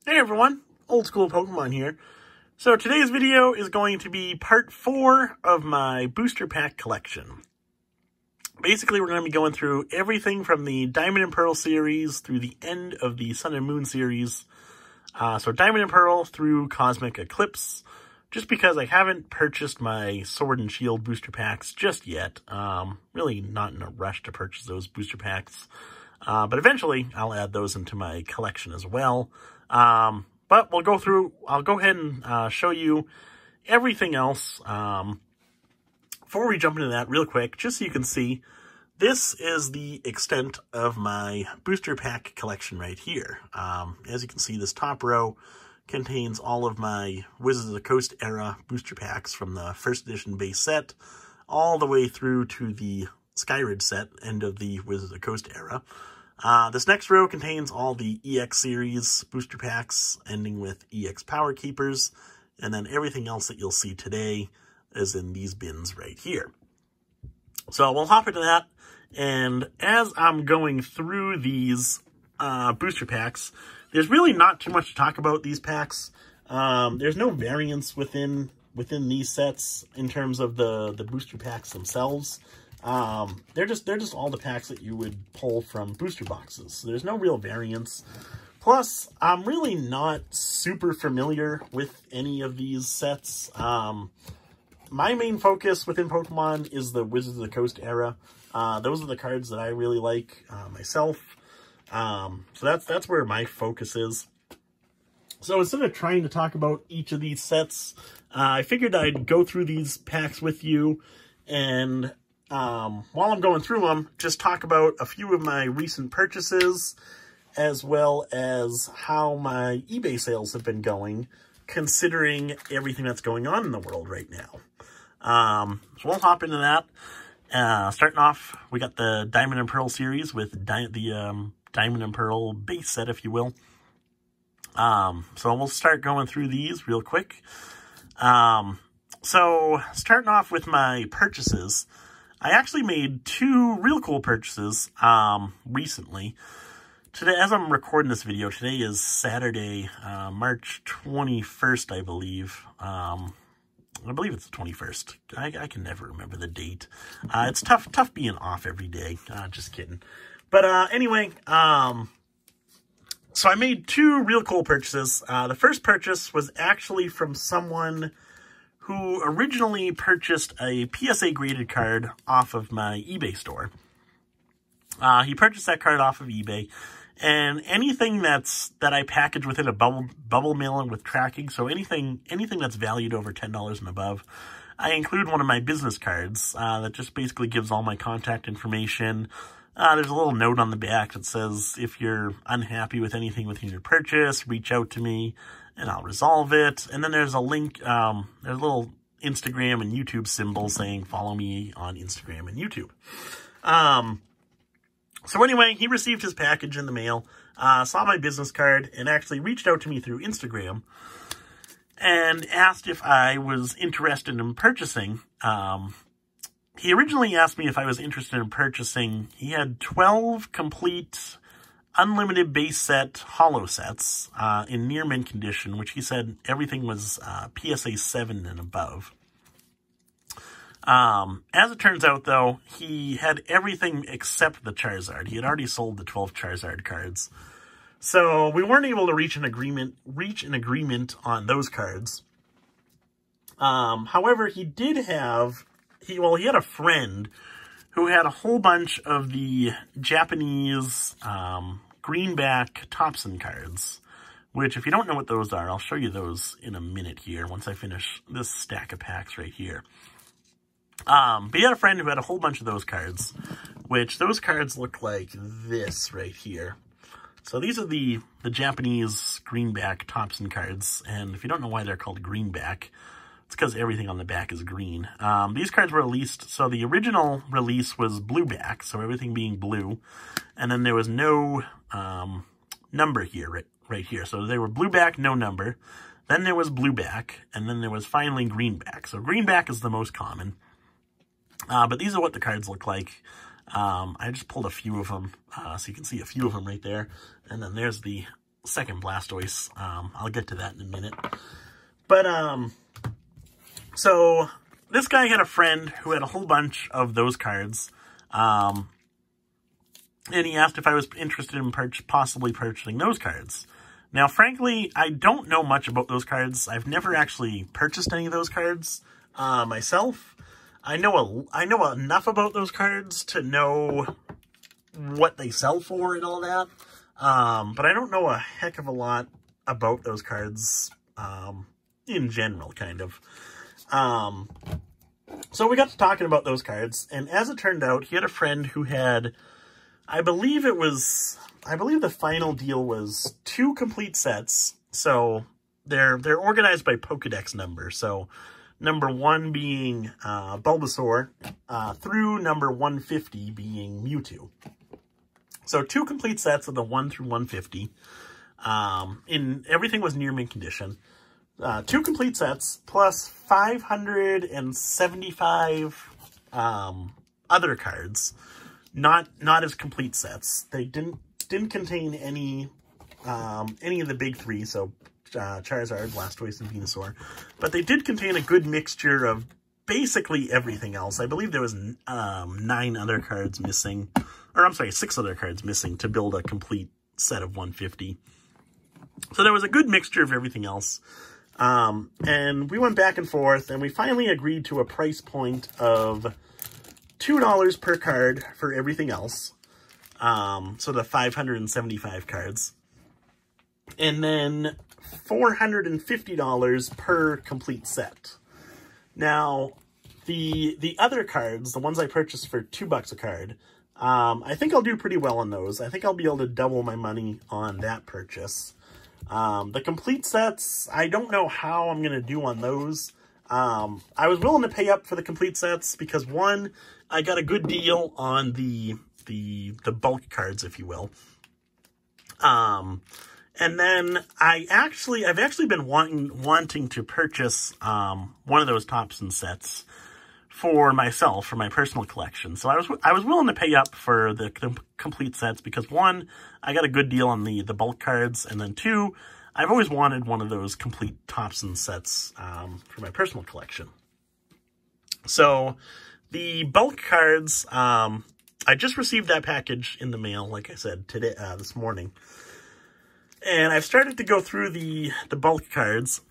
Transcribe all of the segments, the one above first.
Hey everyone, Old School Pokemon here. So today's video is going to be part 4 of my booster pack collection. Basically, we're going to be going through everything from the Diamond and Pearl series through the end of the Sun and Moon series. So Diamond and Pearl through Cosmic Eclipse, just because I haven't purchased my Sword and Shield booster packs just yet. Really not in a rush to purchase those booster packs. But eventually, I'll add those into my collection as well. But we'll go through, I'll go ahead and show you everything else. Before we jump into that real quick, just so you can see, this is the extent of my booster pack collection right here. As you can see, this top row contains all of my Wizards of the Coast era booster packs from the first edition base set all the way through to the Skyridge set, end of the Wizards of the Coast era. This next row contains all the EX series booster packs, ending with EX Power Keepers, and then everything else that you'll see today is in these bins right here. So we'll hop into that, and as I'm going through these booster packs, there's really not too much to talk about these packs. There's no variance within these sets in terms of the booster packs themselves. They're just all the packs that you would pull from booster boxes. So there's no real variance. Plus, I'm really not super familiar with any of these sets. My main focus within Pokemon is the Wizards of the Coast era. Those are the cards that I really like myself. So that's where my focus is. So instead of trying to talk about each of these sets, I figured I'd go through these packs with you, and while I'm going through them, just talk about a few of my recent purchases, as well as how my eBay sales have been going, considering everything that's going on in the world right now. So we'll hop into that. Starting off, we got the Diamond and Pearl series with the Diamond and Pearl base set, if you will. So we'll start going through these real quick. So starting off with my purchases, I actually made 2 real cool purchases recently. Today, as I'm recording this video, today is Saturday, March 21st, I believe. I believe it's the 21st. I can never remember the date. It's tough being off every day. Just kidding. But anyway, so I made 2 real cool purchases. The first purchase was actually from someone who originally purchased a PSA graded card off of my eBay store. He purchased that card off of eBay, and anything that I package within a bubble mailing with tracking, so anything that's valued over $10 and above, I include one of my business cards that just basically gives all my contact information. There's a little note on the back that says, if you're unhappy with anything within your purchase, reach out to me and I'll resolve it. And then there's a link, there's a little Instagram and YouTube symbol saying follow me on Instagram and YouTube. So anyway, he received his package in the mail, saw my business card, and actually reached out to me through Instagram and asked if I was interested in purchasing. He originally asked me if I was interested in purchasing. He had 12 complete unlimited base set holo sets in near mint condition, which he said everything was PSA 7 and above. As it turns out, though, he had everything except the Charizard. He had already sold the 12 Charizard cards. So we weren't able to reach an agreement on those cards. However, he did have, he had a friend who had a whole bunch of the Japanese greenback Thompson cards, which, if you don't know what those are, I'll show you those in a minute here once I finish this stack of packs right here. But he had a friend who had a whole bunch of those cards, which those cards look like this right here. So these are the Japanese greenback Thompson cards, and if you don't know why they're called greenback, it's because everything on the back is green. These cards were released, so the original release was blueback, so everything being blue, and then there was no number here, right here. So they were blueback, no number. Then there was blueback, and then there was finally greenback. So greenback is the most common. But these are what the cards look like. I just pulled a few of them, so you can see a few of them right there. And then there's the second Blastoise. I'll get to that in a minute. But, so this guy had a friend who had a whole bunch of those cards. And he asked if I was interested in possibly purchasing those cards. Now, frankly, I don't know much about those cards. I've never actually purchased any of those cards myself. I know enough about those cards to know what they sell for and all that. But I don't know a heck of a lot about those cards in general, kind of. So we got to talking about those cards, and as it turned out, he had a friend who had, I believe the final deal was 2 complete sets. So they're organized by Pokedex number. So number 1 being Bulbasaur, through number 150 being Mewtwo. So 2 complete sets of the 1 through 150. Everything was near mint condition. 2 complete sets plus 575 other cards, not as complete sets. They didn't contain any of the big 3, so Charizard, Blastoise, and Venusaur, but they did contain a good mixture of basically everything else. I believe there was 9 other cards missing, or I'm sorry, 6 other cards missing to build a complete set of 150. So there was a good mixture of everything else. And we went back and forth, and we finally agreed to a price point of $2 per card for everything else. So the 575 cards. And then $450 per complete set. Now, the other cards, the ones I purchased for $2 a card, I think I'll do pretty well on those. I think I'll be able to double my money on that purchase. The complete sets, I don't know how I'm going to do on those. I was willing to pay up for the complete sets because, one, I got a good deal on the bulk cards, if you will. And then I've actually been wanting to purchase one of those Thompson sets for myself, for my personal collection. So I was willing to pay up for the complete sets because, one, I got a good deal on the bulk cards, and then 2, I've always wanted one of those complete Thompson sets for my personal collection. So the bulk cards, I just received that package in the mail, like I said, today, this morning. And I've started to go through the bulk cards,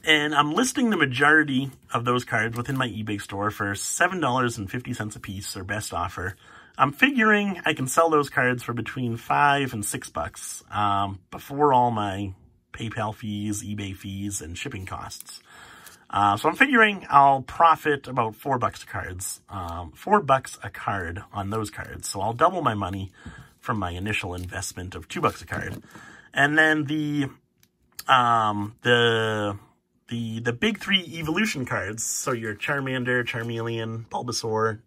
and I'm listing the majority of those cards within my eBay store for $7.50 a piece, or best offer. I'm figuring I can sell those cards for between $5 and $6 before all my PayPal fees, eBay fees, and shipping costs. So I'm figuring I'll profit about $4 a cards, $4 a card on those cards. So I'll double my money from my initial investment of $2 a card. And then the big 3 evolution cards, so your Charmander, Charmeleon, Bulbasaur,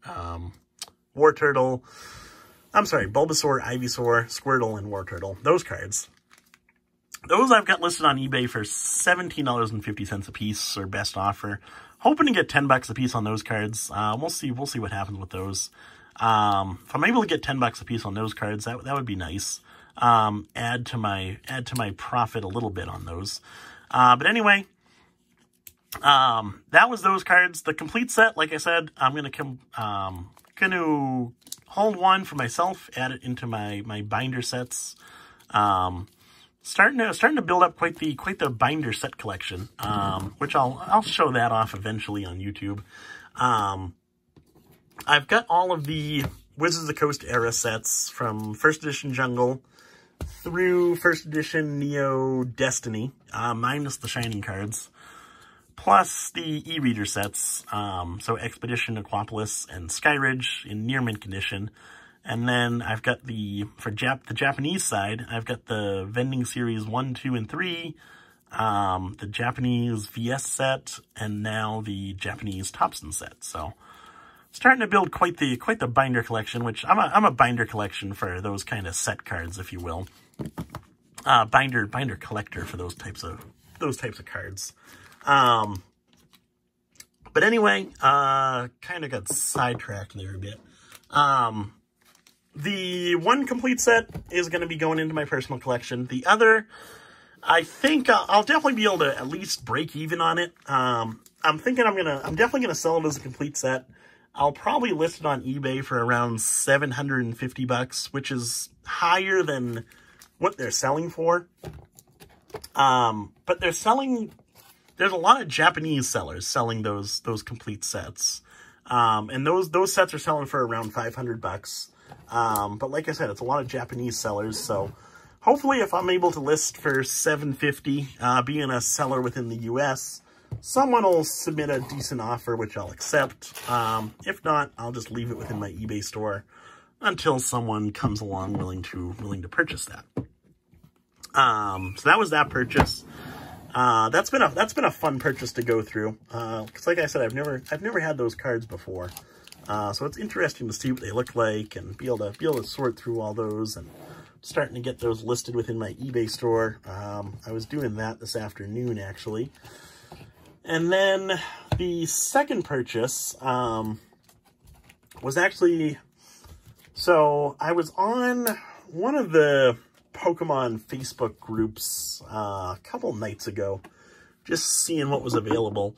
Bulbasaur, Ivysaur, Squirtle, and Wartortle, those cards. Those I've got listed on eBay for $17.50 a piece, or best offer. Hoping to get $10 a piece on those cards. We'll see what happens with those. If I'm able to get $10 a piece on those cards, that would be nice. Add to my profit a little bit on those. But anyway, that was those cards. The complete set, like I said, I'm gonna hold one for myself, add it into my binder sets. Starting to build up quite the binder set collection, which I'll show that off eventually on YouTube. I've got all of the Wizards of the Coast era sets from 1st edition Jungle through 1st edition Neo Destiny, minus the Shining cards, plus the e-reader sets, so Expedition, Aquapolis, and Skyridge in near mint condition. And then I've got the Japanese side, I've got the Vending Series 1, 2, and 3, the Japanese VS set, and now the Japanese Thompson set. So starting to build quite the binder collection, which I'm a binder collection for those kind of set cards, if you will. Binder collector for those types of cards. But anyway, kind of got sidetracked there a bit. the one complete set is going to be going into my personal collection. The other, I think I'll definitely be able to at least break even on it. I'm thinking I'm definitely gonna sell it as a complete set. I'll probably list it on eBay for around $750, which is higher than what they're selling for. But there's a lot of Japanese sellers selling those complete sets. And those sets are selling for around $500. But like I said, it's a lot of Japanese sellers, so hopefully if I'm able to list for $750, being a seller within the US, someone will submit a decent offer, which I'll accept. If not, I'll just leave it within my eBay store until someone comes along willing to purchase that. So that was that purchase. That's been a fun purchase to go through. Cause like I said, I've never had those cards before. So it's interesting to see what they look like and be able to sort through all those and starting to get those listed within my eBay store. I was doing that this afternoon, actually. And then the second purchase was actually, so I was on one of the Pokemon Facebook groups a couple nights ago, just seeing what was available.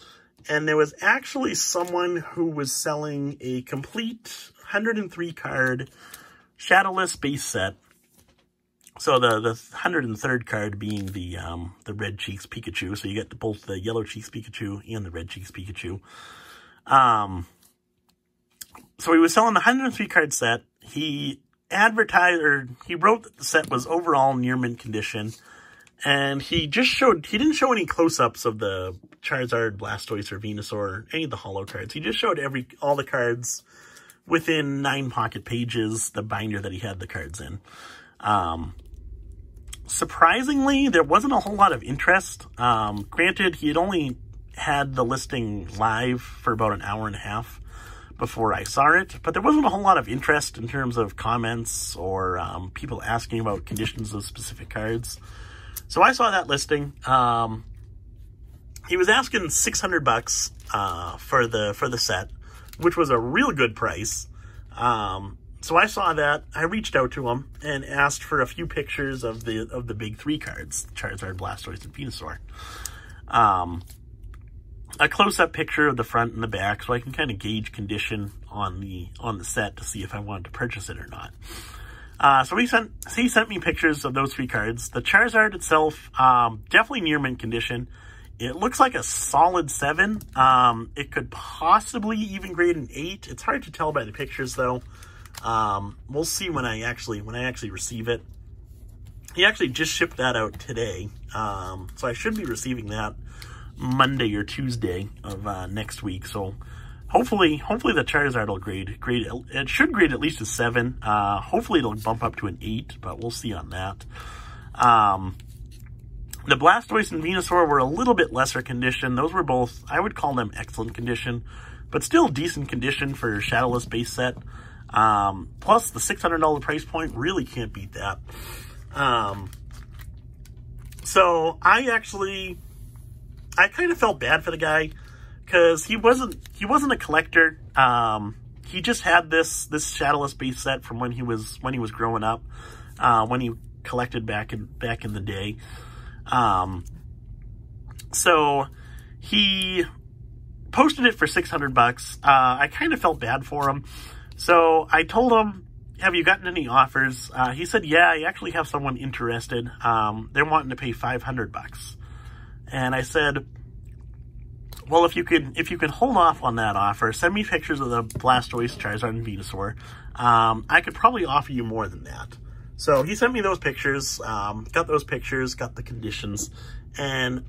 And there was actually someone who was selling a complete 103 card Shadowless base set. So the 103rd card being the Red Cheeks Pikachu. So you get both the Yellow Cheeks Pikachu and the Red Cheeks Pikachu. So he was selling the 103 card set. He advertised, or he wrote that the set was overall near mint condition. And he didn't show any close-ups of the Charizard, Blastoise, or Venusaur, any of the holo cards. He just showed all the cards within 9 pocket pages, the binder that he had the cards in. Surprisingly, there wasn't a whole lot of interest. Granted, he had only had the listing live for about an hour and a half before I saw it, but there wasn't a whole lot of interest in terms of comments or people asking about conditions of specific cards. So I saw that listing. He was asking $600 for the set, which was a real good price. So I saw that. I reached out to him and asked for a few pictures of the big 3 cards, Charizard, Blastoise, and Venusaur. A close-up picture of the front and the back, so I can kind of gauge condition on the set to see if I wanted to purchase it or not. So he sent me pictures of those 3 cards. The Charizard itself, definitely near mint condition. It looks like a solid 7. It could possibly even grade an 8. It's hard to tell by the pictures though. We'll see when I actually receive it. He actually just shipped that out today. So I should be receiving that Monday or Tuesday of next week. So hopefully the Charizard will grade it should grade at least a 7. Hopefully it'll bump up to an 8, but we'll see on that. The Blastoise and Venusaur were a little bit lesser condition. Those were both, I would call them excellent condition, but still decent condition for Shadowless base set. Plus the $600 price point, really can't beat that. So I kind of felt bad for the guy because he wasn't a collector. He just had this Shadowless base set from when he was growing up, when he collected back in the day. So he posted it for $600. I kind of felt bad for him. So I told him, have you gotten any offers? He said, yeah, I actually have someone interested. They're wanting to pay $500. And I said, well, if you could hold off on that offer, send me pictures of the Blastoise, Charizard, and Venusaur. I could probably offer you more than that. So he sent me those pictures, got those pictures, got the conditions, and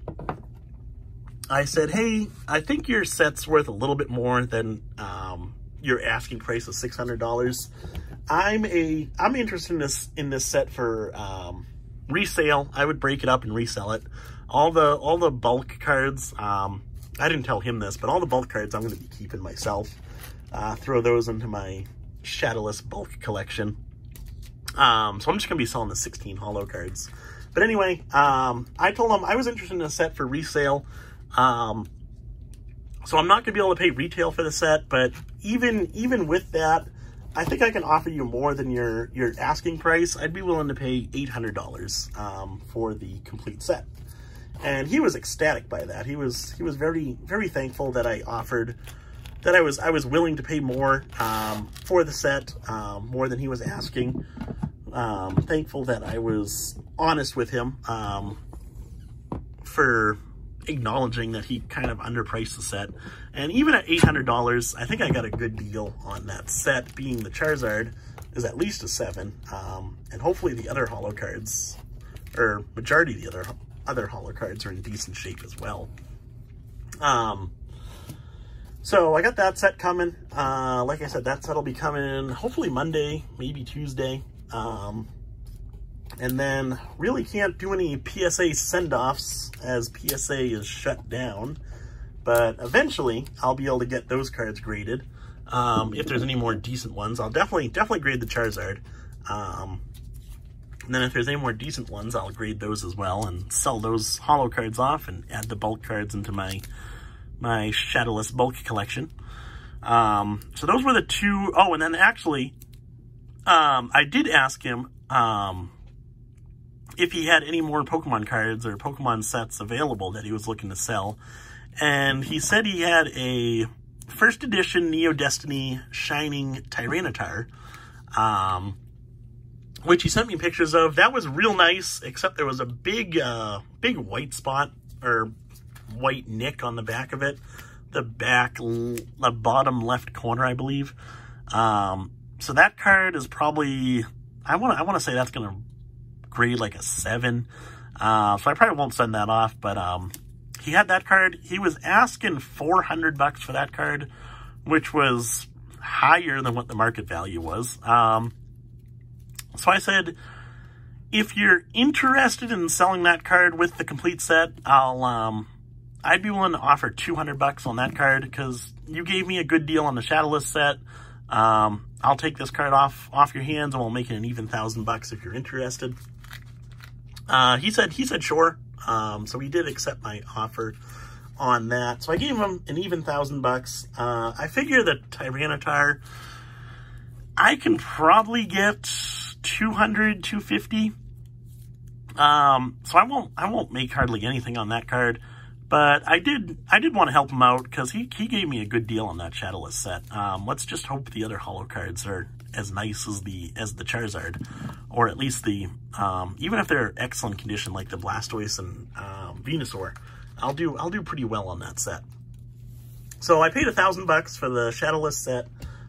I said, hey, I think your set's worth a little bit more than your asking price of $600. I'm interested in this set for resale. I would break it up and resell it. All the bulk cards, I didn't tell him this, but all the bulk cards I'm going to be keeping myself. Throw those into my Shadowless bulk collection. So I'm just going to be selling the 16 holo cards. But anyway, I told him I was interested in a set for resale. So I'm not going to be able to pay retail for the set, but even with that, I think I can offer you more than your asking price. I'd be willing to pay $800 for the complete set. And he was ecstatic by that. He was very, very thankful that I offered, that I was willing to pay more for the set, more than he was asking. Thankful that I was honest with him for acknowledging that he kind of underpriced the set. And even at $800, I think I got a good deal on that set, being the Charizard is at least a 7. And hopefully the other holo cards, or majority of the other holo cards, are in decent shape as well. So I got that set coming. Like I said, that set will be coming hopefully Monday, maybe Tuesday. And then really can't do any PSA send-offs as PSA is shut down. But eventually I'll be able to get those cards graded. If there's any more decent ones, I'll definitely grade the Charizard. And then if there's any more decent ones, I'll grade those as well and sell those holo cards off and add the bulk cards into my Shadowless bulk collection. So those were the two. Oh, and then actually, I did ask him if he had any more Pokemon cards or Pokemon sets available that he was looking to sell. And he said he had a first edition Neo Destiny Shining Tyranitar, which he sent me pictures of. That was real nice, except there was a big white spot, or white nick on the back of it. The bottom left corner, I believe. So that card is probably, I want to say that's going to grade like a 7. So I probably won't send that off, but he had that card. He was asking $400 for that card, which was higher than what the market value was. So I said, if you're interested in selling that card with the complete set, I'd be willing to offer $200 on that card, because you gave me a good deal on the Shadowless set. I'll take this card off your hands, and we'll make it an even $1,000 if you're interested. He said sure. So he did accept my offer on that. So I gave him an even $1,000. I figure that Tyranitar, I can probably get $200, $250. So I won't make hardly anything on that card. But I did want to help him out, because he gave me a good deal on that Shadowless set. Let's just hope the other holo cards are as nice as the Charizard, or at least the even if they're excellent condition like the Blastoise and Venusaur, I'll do pretty well on that set. So I paid $1,000 for the Shadowless set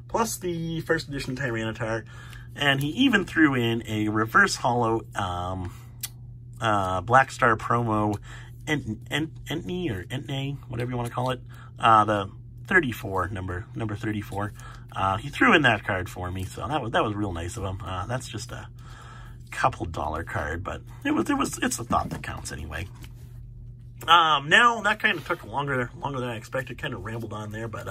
plus the first edition Tyranitar, and he even threw in a reverse holo Black Star promo. Entney or Entney, whatever you want to call it, the 34, number 34. He threw in that card for me, so that was real nice of him. That's just a couple dollar card, but it's the thought that counts anyway. Now that kind of took longer than I expected. Kind of rambled on there, but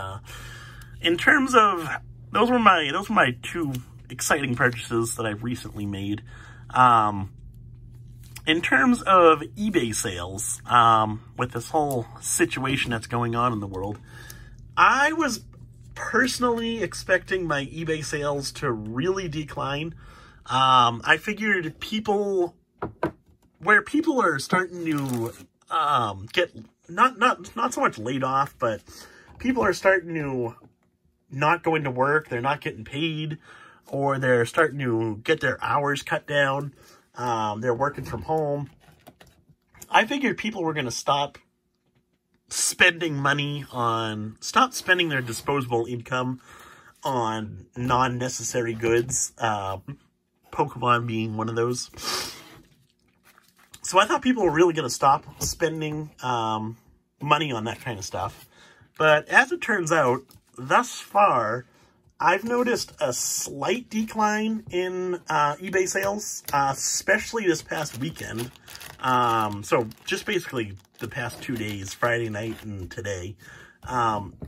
in terms of those were my two exciting purchases that I've recently made. In terms of eBay sales, with this whole situation that's going on in the world, I was personally expecting my eBay sales to really decline. I figured where people are starting to get not so much laid off, but people are starting to not go into work, they're not getting paid, or they're starting to get their hours cut down. They're working from home. I figured people were going to stop spending their disposable income on non-necessary goods. Pokemon being one of those. So I thought people were really going to stop spending money on that kind of stuff. But as it turns out, thus far, I've noticed a slight decline in eBay sales, especially this past weekend. So just basically the past 2 days, Friday night and today.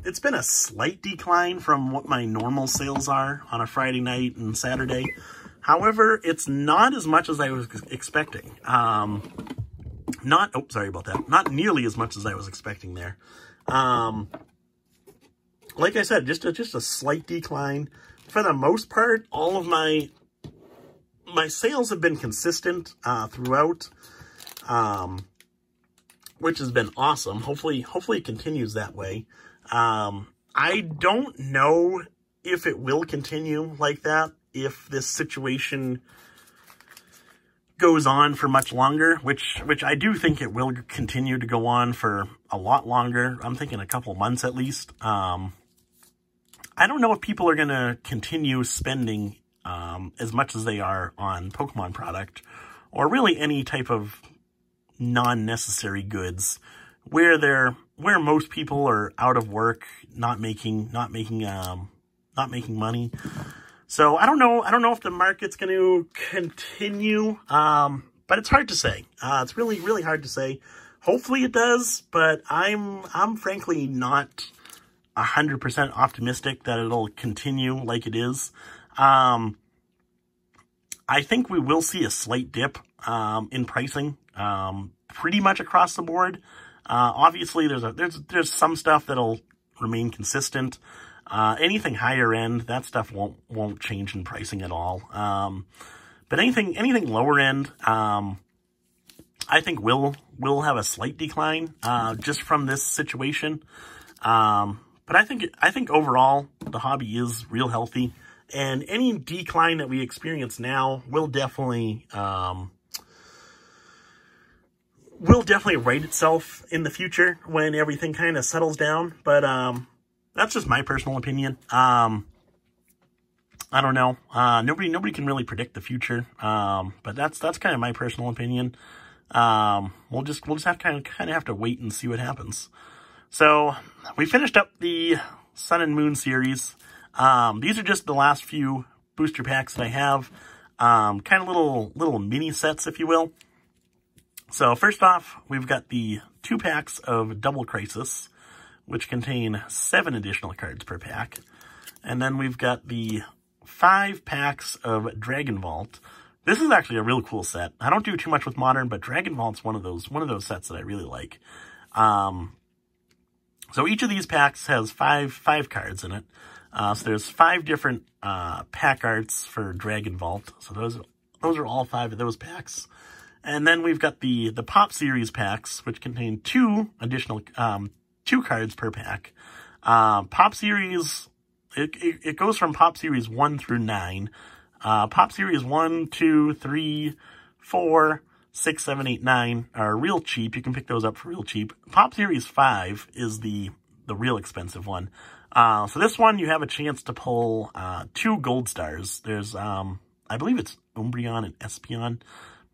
It's been a slight decline from what my normal sales are on a Friday night and Saturday. However, it's not as much as I was expecting. Not nearly as much as I was expecting there. Like I said, just a slight decline. for the most part, all of my sales have been consistent throughout, which has been awesome. Hopefully it continues that way. I don't know if it will continue like that, if this situation goes on for much longer, which I do think it will continue to go on for a lot longer. I'm thinking a couple months at least. I don't know if people are going to continue spending as much as they are on Pokemon product, or really any type of non-necessary goods, where most people are out of work, not making money. So I don't know if the market's going to continue, but it's hard to say. It's really, really hard to say. Hopefully it does, but I'm frankly not 100% optimistic that it'll continue like it is. I think we will see a slight dip in pricing, pretty much across the board. Obviously, there's some stuff that'll remain consistent. Anything higher end, that stuff won't change in pricing at all. But anything lower end, I think will have a slight decline just from this situation. But I think overall the hobby is real healthy, and any decline that we experience now will definitely right itself in the future when everything kind of settles down. But that's just my personal opinion. I don't know. Nobody can really predict the future. But that's kind of my personal opinion. We'll just have kind of have to wait and see what happens. So we finished up the Sun and Moon series. These are just the last few booster packs that I have. Kind of little mini sets, if you will. So first off, we've got the 2 packs of Double Crisis, which contain 7 additional cards per pack. And then we've got the 5 packs of Dragon Vault. This is actually a real cool set. I don't do too much with Modern, but Dragon Vault's one of those sets that I really like. So each of these packs has five cards in it. So there's 5 different pack arts for Dragon Vault. So those are all 5 of those packs. And then we've got the Pop Series packs, which contain 2 additional 2 cards per pack. Pop Series, it goes from Pop Series 1 through 9. Pop Series 1, 2, 3, 4, 6, 7, 8, 9 are real cheap. You can pick those up for real cheap. Pop Series 5 is the real expensive one. So this one, you have a chance to pull 2 gold stars. There's, I believe it's Umbreon and Espeon.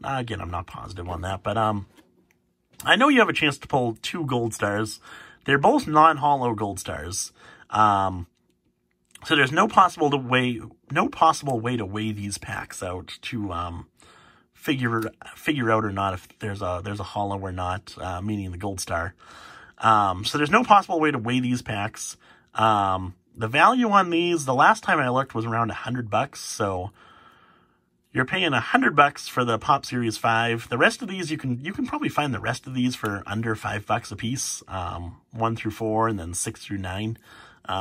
Again, I'm not positive on that, but I know you have a chance to pull 2 gold stars. They're both non-holo gold stars. So there's no possible way to weigh these packs out to figure out or not if there's a holo or not, meaning the gold star. So there's no possible way to weigh these packs. The value on these, the last time I looked, was around $100. So you're paying $100 for the Pop Series 5. The rest of these, you can probably find the rest of these for under $5 a piece, 1 through 4, and then 6 through 9.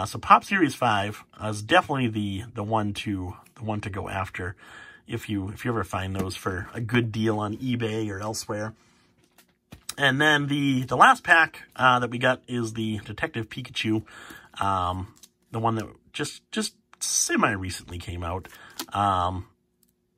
So Pop Series 5 is definitely the one to go after if you ever find those for a good deal on eBay or elsewhere. And then the last pack that we got is the Detective Pikachu, the one that just semi-recently came out.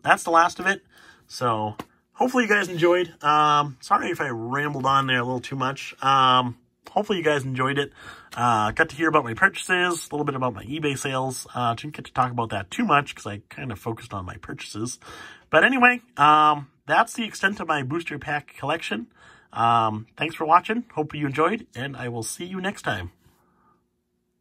That's the last of it. So hopefully you guys enjoyed. Sorry if I rambled on there a little too much. Hopefully you guys enjoyed it. Got to hear about my purchases, a little bit about my eBay sales. Didn't get to talk about that too much because I kind of focused on my purchases. But anyway, that's the extent of my booster pack collection. Thanks for watching. Hope you enjoyed, and I will see you next time.